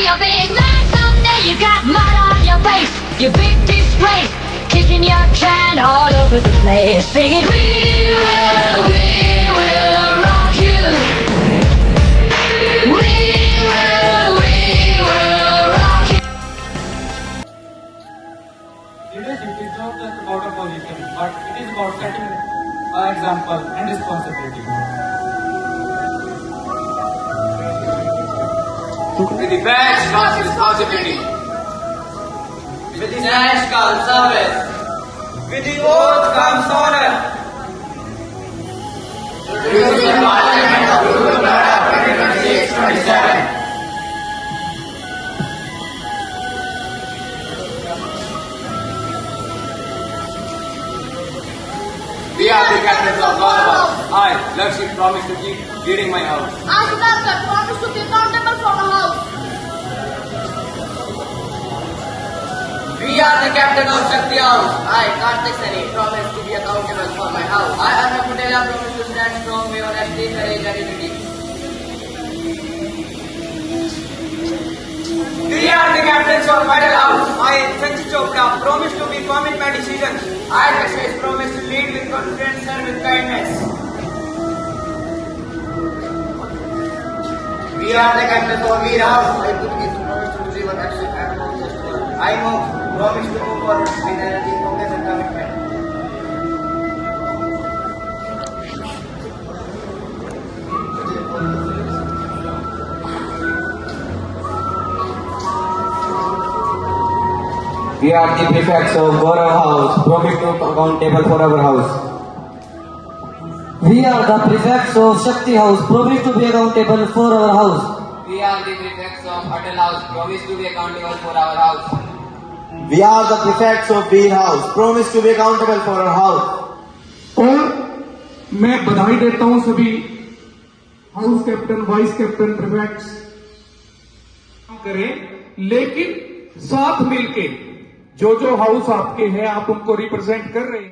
be a big man someday. You got mud on your face, you big disgrace, kicking your can all over the place, singing we will rock you. We will rock you. Leadership is not just about a position, but it is about setting an example and responsibility. With the badge comes responsibility. With the sash comes service. With the oath comes honor. With the Parliament of Barara 26-27. We are the captains of all of us. I, 𝘫𝘠𝘧𝘬𝘐, promise to keep leading my house. I, 𝘫𝑗𝑗, promise to be accountable for my house. We are the captain of Shakti House. I, 𝘫𝑗𝑗, promise to be accountable for my house. I, 𝘠𝑒𝘪𝑗𝑗, promise to stand strong with honesty, courage and unity. We are the captains of Middle House. I, 𝘱𝑒𝑚𝑐𝑡𝑒𝑚, promise to be firm in my decisions. I, 𝘫𝑗𝑗, promise to lead with confidence and with kindness. We are the captains of Veer House. I, 𝘠𝑒𝑚𝑐𝑡𝑒𝑚, promise to receive an action and process forward. I, 𝘠𝑒𝑚𝑐𝑡𝑒𝑚, promise to move forward with energy, focus and commitment. We are the prefects of Gaurav House, promise to be accountable for our house. We are the prefects of Shakti House, promise to be accountable for our house. We are the prefects of Adhoi House, promise to be accountable for our house. We are the prefects of Veer House, promise to be accountable for our house. और मैं बधाई देता हूं सभी house captain, vice captain, prefects करें, लेकिन साथ मिलके जो हाउस आपके हैं आप उनको रिप्रेजेंट कर रहे हैं।